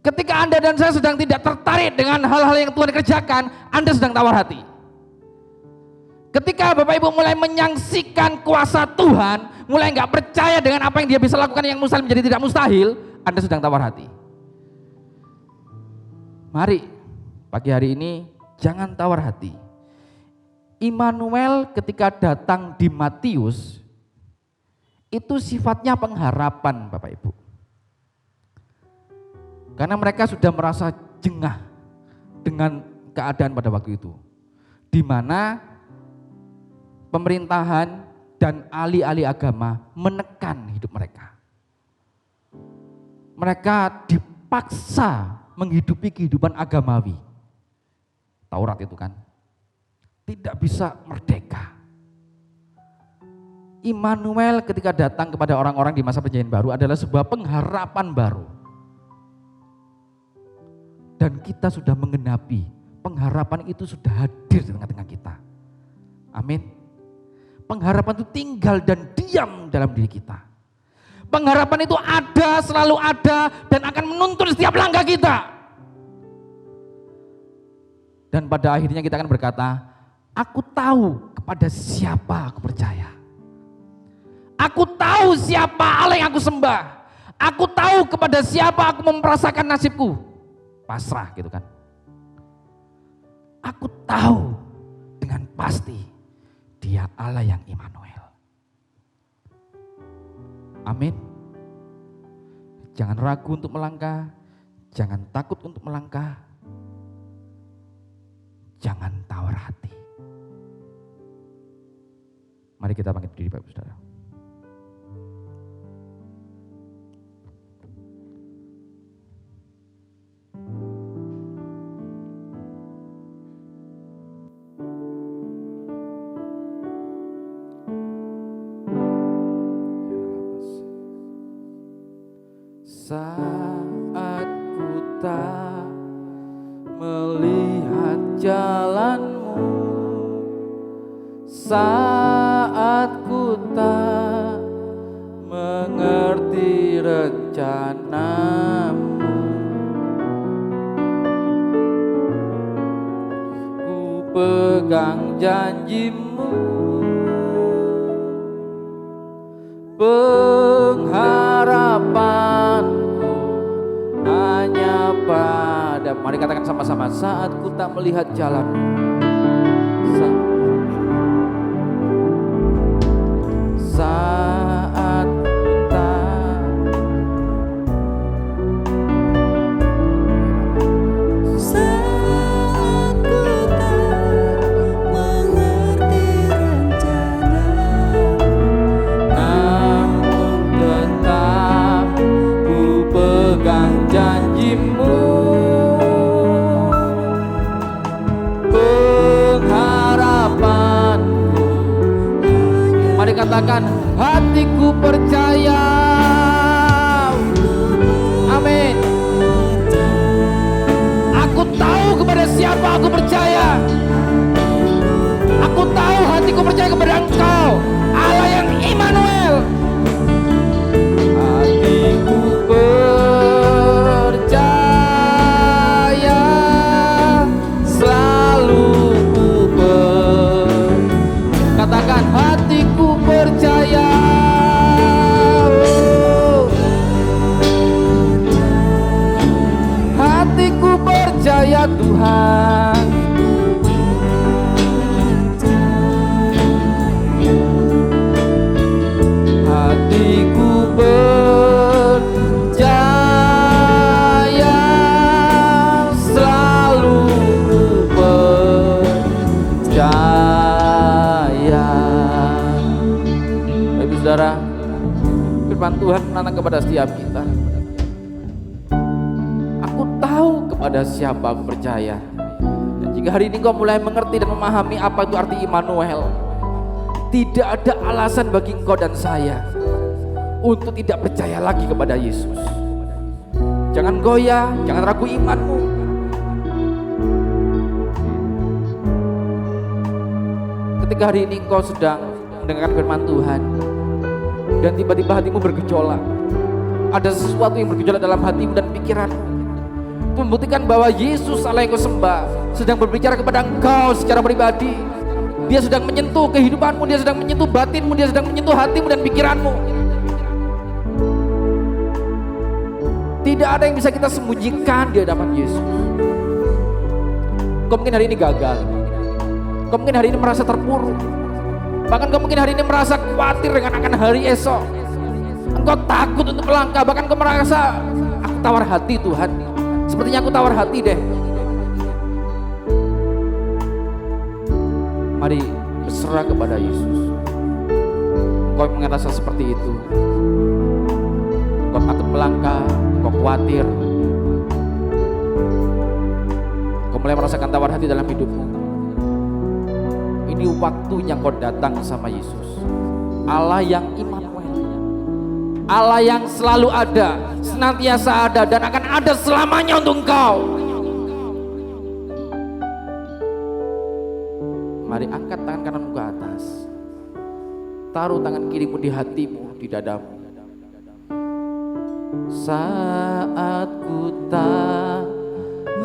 Ketika Anda dan saya sedang tidak tertarik dengan hal-hal yang Tuhan kerjakan, Anda sedang tawar hati. Ketika Bapak Ibu mulai menyaksikan kuasa Tuhan, mulai nggak percaya dengan apa yang Dia bisa lakukan yang mustahil menjadi tidak mustahil, Anda sedang tawar hati. Mari pagi hari ini jangan tawar hati. Immanuel ketika datang di Matius itu sifatnya pengharapan Bapak Ibu. Karena mereka sudah merasa jengah dengan keadaan pada waktu itu. Di mana pemerintahan dan ahli-ahli agama menekan hidup mereka. Mereka dipaksa menghidupi kehidupan agamawi. Taurat itu kan tidak bisa merdeka. Immanuel ketika datang kepada orang-orang di masa perjanjian baru adalah sebuah pengharapan baru. Dan kita sudah menggenapi pengharapan itu, sudah hadir di tengah-tengah kita. Amin. Pengharapan itu tinggal dan diam dalam diri kita. Pengharapan itu ada, selalu ada, dan akan menuntun setiap langkah kita. Dan pada akhirnya kita akan berkata, aku tahu kepada siapa aku percaya. Aku tahu siapa Allah yang aku sembah. Aku tahu kepada siapa aku memperasakan nasibku. Pasrah gitu kan. Aku tahu dengan pasti Dia Allah yang Immanuel. Amin. Jangan ragu untuk melangkah, jangan takut untuk melangkah, jangan tawar hati. Mari kita bangkit berdiri Bapak Saudara. Saat ku tak melihat jalanmu, saat ku tak mengerti rencanamu, ku pegang janjimu, pengharapanku hanya pada. Mari katakan sama-sama, saat ku tak melihat jalanmu, saat ku tak
mengerti rencana,
namun tetap ku pegang janjimu, pengharapanku. Mari katakan, hatiku percaya. Amin. Aku tahu kepada siapa aku percaya. Aku tahu hatiku percaya kepada Engkau, Allah yang Immanuel. Hatiku percaya, selalu ku katakan, hatiku percaya. Hatiku percaya Tuhan. Hatiku percaya, selalu ku percaya. Bapak Saudara, firman Tuhan menantang kepada setiap kita. Aku tahu kepada siapa aku percaya. Dan jika hari ini kau mulai mengerti dan memahami apa itu arti Immanuel, tidak ada alasan bagi engkau dan saya untuk tidak percaya lagi kepada Yesus. Jangan goyah, jangan ragu imanmu. Ketika hari ini engkau sedang mendengarkan firman Tuhan dan tiba-tiba hatimu bergejolak, ada sesuatu yang bergejolak dalam hatimu dan pikiranmu, membuktikan bahwa Yesus Allah yang kau sembah sedang berbicara kepada engkau secara pribadi. Dia sedang menyentuh kehidupanmu, dia sedang menyentuh batinmu, dia sedang menyentuh hatimu dan pikiranmu. Tidak ada yang bisa kita sembunyikan di hadapan Yesus. Kau mungkin hari ini gagal, kau mungkin hari ini merasa terpuruk, bahkan kau mungkin hari ini merasa khawatir dengan akan hari esok. Engkau takut untuk melangkah, bahkan kau merasa, aku tawar hati Tuhan, sepertinya aku tawar hati deh. Mari berserah kepada Yesus. Kau merasa seperti itu, kau takut melangkah, kau khawatir, kau mulai merasakan tawar hati dalam hidupmu. Ini waktunya kau datang sama Yesus, Allah yang Immanuel, Allah yang selalu ada, senantiasa ada, dan akan ada selamanya untuk engkau. Mari angkat tangan kananmu ke atas, taruh tangan kirimu di hatimu, di dadamu. Saat ku tak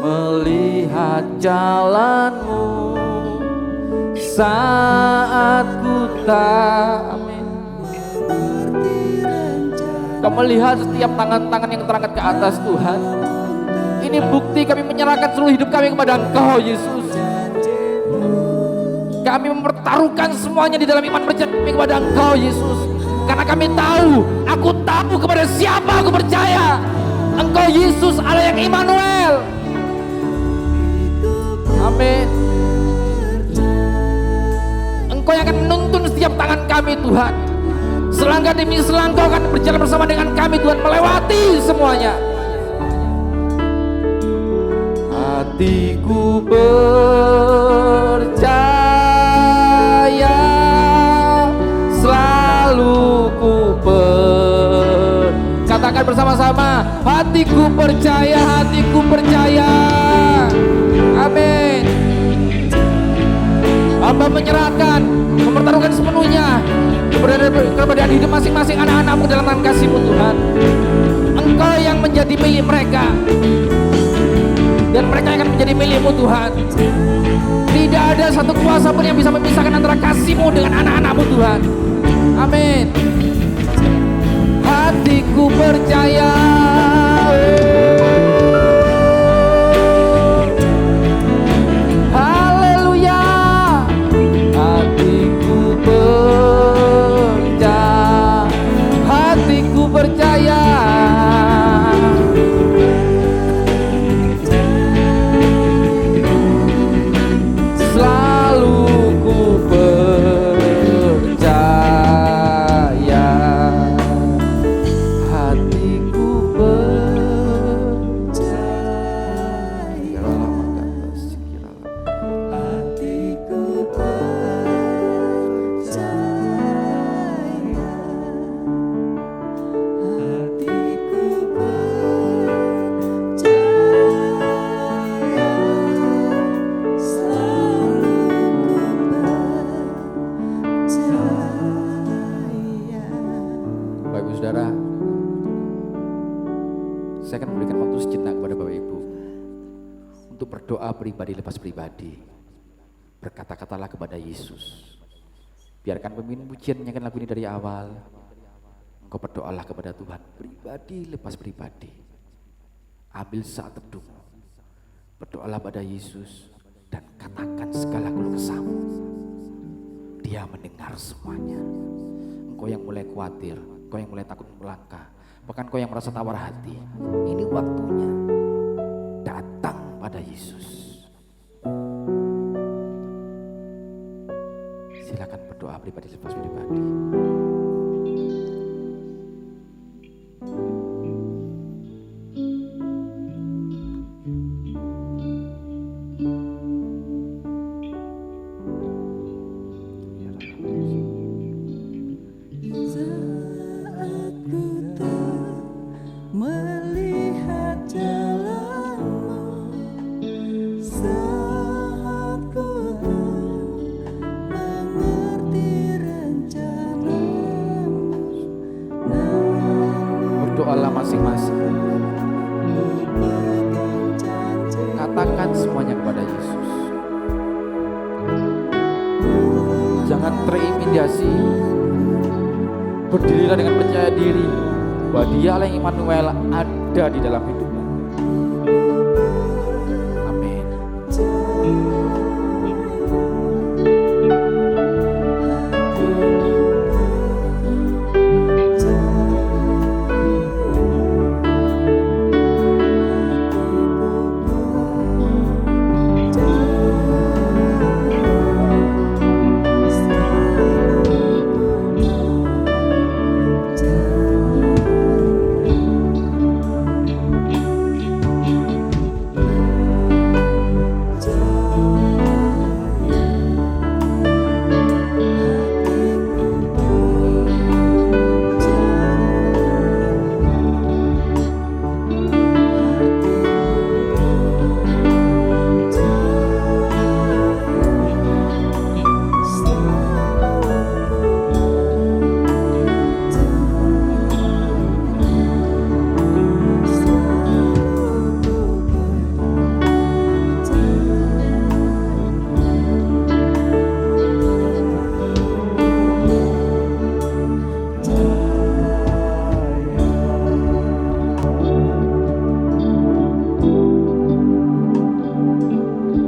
melihat jalanmu, saat ku tak kau melihat setiap tangan-tangan yang terangkat ke atas Tuhan. Ini bukti kami menyerahkan seluruh hidup kami kepada Engkau Yesus. Kami mempertaruhkan semuanya di dalam iman percaya kami kepada Engkau Yesus. Karena kami tahu, aku tahu kepada siapa aku percaya. Engkau Yesus Allah yang Immanuel. Amin. Engkau yang akan menuntun setiap tangan kami Tuhan. Selangkah demi selangkah akan berjalan bersama dengan kami Tuhan, melewati semuanya. Hatiku percaya, selalu katakan bersama-sama, hatiku percaya, hatiku percaya. Amin. Hamba menyerahkan, mempertaruhkan sepenuhnya keberadaan hidup masing-masing anak-anakmu dalam tangan kasih-Mu Tuhan. Engkau yang menjadi milik mereka, dan mereka akan menjadi milik-Mu Tuhan. Tidak ada satu kuasa pun yang bisa memisahkan antara kasih-Mu dengan anak-anak-Mu Tuhan. Amin. Hatiku percaya, haleluya. Hatiku percaya, hatiku percaya. Selalu ku percaya, hatiku percaya.
Hatiku percaya, hatiku percaya, selalu ku percaya.
Bapak Ibu Saudara, saya akan memberikan waktu sejenak kepada Bapak Ibu untuk berdoa pribadi lepas pribadi. Berkata-katalah kepada Yesus. Biarkan pemimpin pujian menyanyikan lagu ini dari awal. Engkau berdoalah kepada Tuhan pribadi lepas pribadi. Ambil saat teduh, berdoalah pada Yesus dan katakan segala keluh kesahmu. Dia mendengar semuanya. Engkau yang mulai khawatir, engkau yang mulai takut melangkah, bahkan engkau yang merasa tawar hati, ini waktunya datang pada Yesus. Silakan berdoa pribadi lepas pribadi.
Saat ku tak melihat jalanmu, saat ku tak mengerti rencanamu, namun
Berdoalah masing-masing.
ku pegang janji.
Katakan semuanya kepada Yesus. Jangan terintimidasi. Berdirilah dengan percaya diri bahwa Dialah yang Immanuel ada di dalam hidupmu. Amin.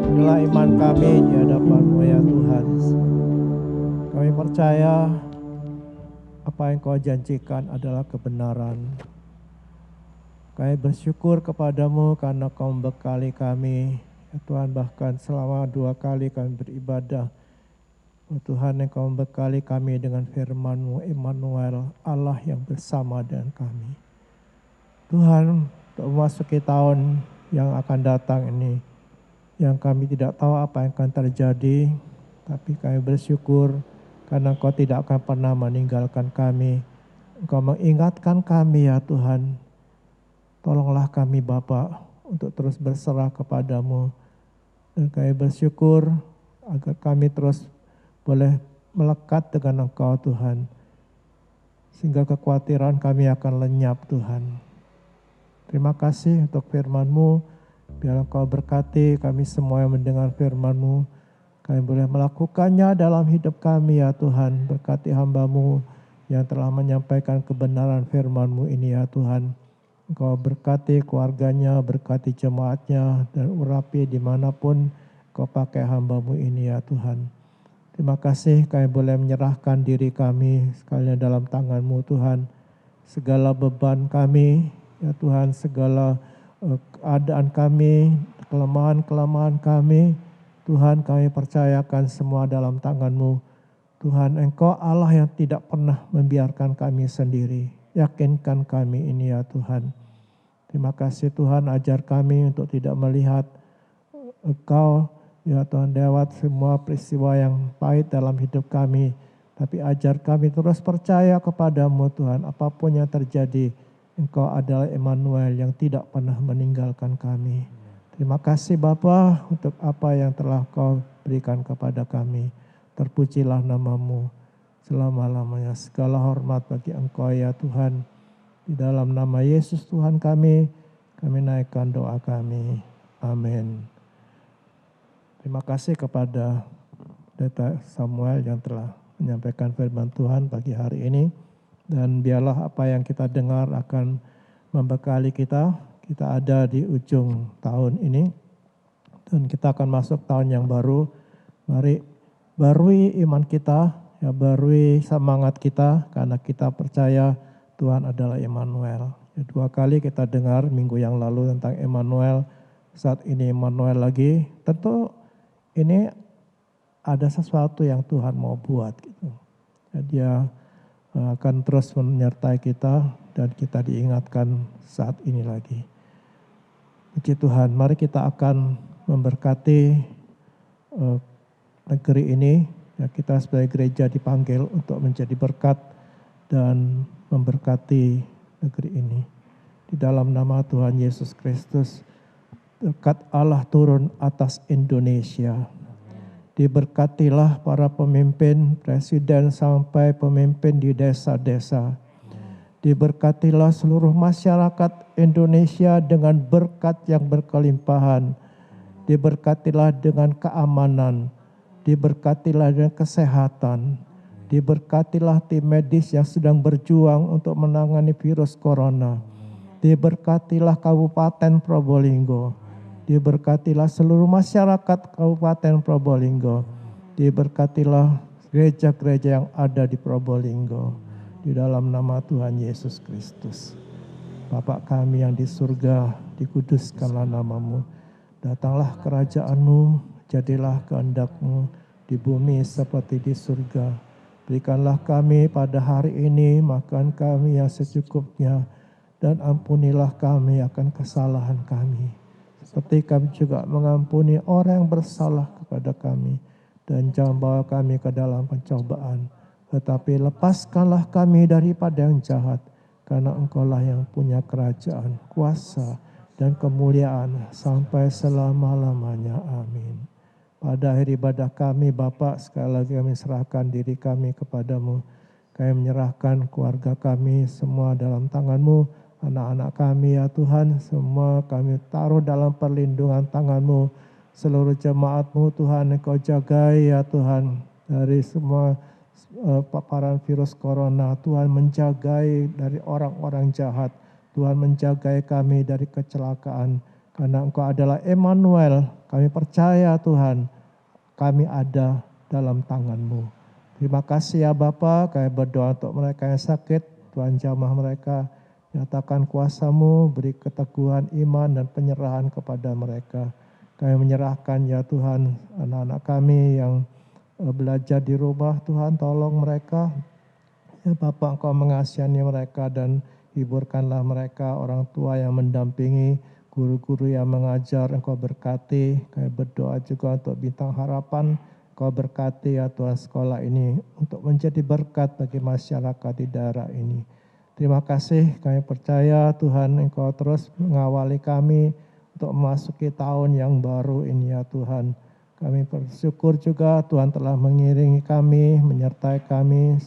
Inilah iman kami di hadapan-Mu ya Tuhan. Kami percaya apa yang Kau janjikan adalah kebenaran. Kami bersyukur kepadamu karena Kau membekali kami. Ya Tuhan, bahkan selama 2 kali kami beribadah Oh Tuhan, Engkau membekali kami dengan firman-Mu, Immanuel, Allah yang bersama dengan kami. Tuhan, untuk memasuki tahun yang akan datang ini, yang kami tidak tahu apa yang akan terjadi, tapi kami bersyukur karena Engkau tidak akan pernah meninggalkan kami. Engkau mengingatkan kami ya Tuhan. Tolonglah kami Bapa untuk terus berserah kepadamu. Dan kami bersyukur agar kami terus boleh melekat dengan Engkau Tuhan. Sehingga kekhawatiran kami akan lenyap Tuhan. Terima kasih untuk firman-Mu. Biar Engkau berkati kami semua yang mendengar firman-Mu. Kami boleh melakukannya dalam hidup kami ya Tuhan. Berkati hamba-Mu yang telah menyampaikan kebenaran firman-Mu ini ya Tuhan. Engkau berkati keluarganya, berkati jemaatnya, dan urapi dimanapun Engkau pakai hamba-Mu ini ya Tuhan. Terima kasih kami boleh menyerahkan diri kami sekalian dalam tangan-Mu Tuhan. Segala beban kami ya Tuhan, segala keadaan kami, kelemahan-kelemahan kami, Tuhan kami percayakan semua dalam tangan-Mu. Tuhan, Engkau Allah yang tidak pernah membiarkan kami sendiri. Yakinkan kami ini ya Tuhan. Terima kasih Tuhan, ajar kami untuk tidak melihat Engkau ya Tuhan lewat semua peristiwa yang pahit dalam hidup kami. Tapi ajar kami terus percaya kepadamu Tuhan. Apapun yang terjadi, Engkau adalah Immanuel yang tidak pernah meninggalkan kami. Terima kasih Bapa untuk apa yang telah Kau berikan kepada kami. Terpujilah nama-Mu selama-lamanya. Segala hormat bagi Engkau ya Tuhan. Di dalam nama Yesus Tuhan kami naikkan doa kami. Amin. Terima kasih kepada Pendeta Samuel yang telah menyampaikan firman Tuhan pagi hari ini. Dan biarlah apa yang kita dengar akan membekali kita. Kita ada di ujung tahun ini. Dan kita akan masuk tahun yang baru. Mari barui iman kita, ya barui semangat kita. Karena kita percaya Tuhan adalah Immanuel. Ya, 2 kali kita dengar minggu yang lalu tentang Immanuel. Saat ini Immanuel lagi. Tentu ini ada sesuatu yang Tuhan mau buat. Gitu. Ya, dia akan terus menyertai kita dan kita diingatkan saat ini lagi. Puji Tuhan, mari kita akan memberkati negeri ini. Ya, kita sebagai gereja dipanggil untuk menjadi berkat dan memberkati negeri ini. Di dalam nama Tuhan Yesus Kristus, berkat Allah turun atas Indonesia. Diberkatilah para pemimpin, presiden sampai pemimpin di desa-desa. Diberkatilah seluruh masyarakat Indonesia dengan berkat yang berkelimpahan. Diberkatilah dengan keamanan. Diberkatilah dengan kesehatan. Diberkatilah tim medis yang sedang berjuang untuk menangani virus corona. Diberkatilah Kabupaten Probolinggo. Diberkatilah seluruh masyarakat Kabupaten Probolinggo. Diberkatilah gereja-gereja yang ada di Probolinggo. Di dalam nama Tuhan Yesus Kristus. Bapa kami yang di surga, dikuduskanlah nama-Mu. Datanglah kerajaan-Mu, jadilah kehendak-Mu di bumi seperti di surga. Berikanlah kami pada hari ini makan kami yang secukupnya. Dan ampunilah kami akan kesalahan kami. Seperti kami juga mengampuni orang yang bersalah kepada kami. Dan jangan bawa kami ke dalam pencobaan. Tetapi lepaskanlah kami daripada yang jahat. Karena Engkaulah yang punya kerajaan, kuasa, dan kemuliaan sampai selama-lamanya. Amin. Pada akhir ibadah kami Bapa, sekali lagi kami serahkan diri kami kepadamu. Kami menyerahkan keluarga kami semua dalam tangan-Mu. Anak-anak kami ya Tuhan, semua kami taruh dalam perlindungan tangan-Mu. Seluruh jemaat-Mu Tuhan, Engkau jagai ya Tuhan. Dari semua paparan virus corona, Tuhan menjagai dari orang-orang jahat. Tuhan menjagai kami dari kecelakaan. Karena Engkau adalah Immanuel, kami percaya Tuhan, kami ada dalam tangan-Mu. Terima kasih ya Bapa, kami berdoa untuk mereka yang sakit, Tuhan jamah mereka. Nyatakan kuasa-Mu, beri keteguhan iman dan penyerahan kepada mereka. Kami menyerahkan ya Tuhan anak-anak kami yang belajar di rumah. Tuhan tolong mereka. Ya Bapak, Engkau mengasihani mereka dan hiburkanlah mereka, orang tua yang mendampingi, guru-guru yang mengajar, Engkau berkati. Kami berdoa juga untuk Bintang Harapan, Engkau berkati ya Tuhan sekolah ini untuk menjadi berkat bagi masyarakat di daerah ini. Terima kasih, kami percaya Tuhan Engkau terus mengawali kami untuk memasuki tahun yang baru ini ya Tuhan. Kami bersyukur juga Tuhan telah mengiringi kami, menyertai kami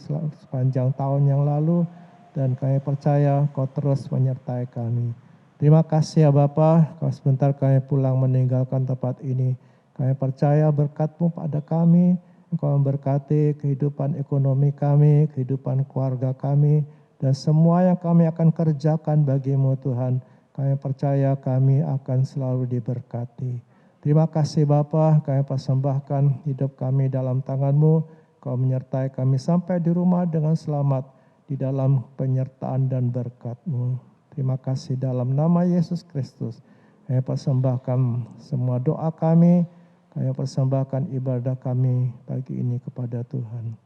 sepanjang tahun yang lalu, dan kami percaya Engkau terus menyertai kami. Terima kasih ya Bapa, kalau sebentar kami pulang meninggalkan tempat ini. Kami percaya berkat-Mu pada kami, Engkau memberkati kehidupan ekonomi kami, kehidupan keluarga kami, dan semua yang kami akan kerjakan bagi-Mu Tuhan. Kami percaya kami akan selalu diberkati. Terima kasih Bapa, kami persembahkan hidup kami dalam tangan-Mu. Kau menyertai kami sampai di rumah dengan selamat di dalam penyertaan dan berkat-Mu. Terima kasih dalam nama Yesus Kristus. Kami persembahkan semua doa kami, kami persembahkan ibadah kami pagi ini kepada Tuhan.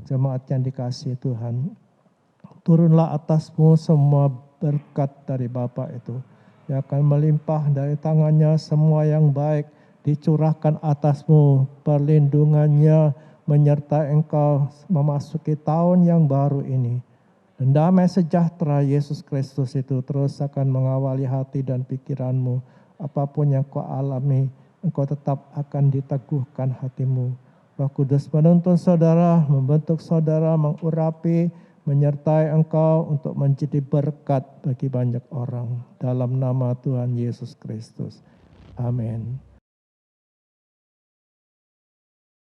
Jemaat yang dikasihi Tuhan, turunlah atas-Mu semua berkat dari Bapa itu. Yang akan melimpah dari tangannya, semua yang baik dicurahkan atas-Mu, perlindungannya menyertai Engkau memasuki tahun yang baru ini. Dan damai sejahtera Yesus Kristus itu terus akan mengawali hati dan pikiran-Mu. Apapun yang kau alami, Engkau tetap akan diteguhkan hatimu. Roh Kudus menuntun saudara, membentuk saudara, mengurapi, menyertai engkau untuk menjadi berkat bagi banyak orang. Dalam nama Tuhan Yesus Kristus. Amin.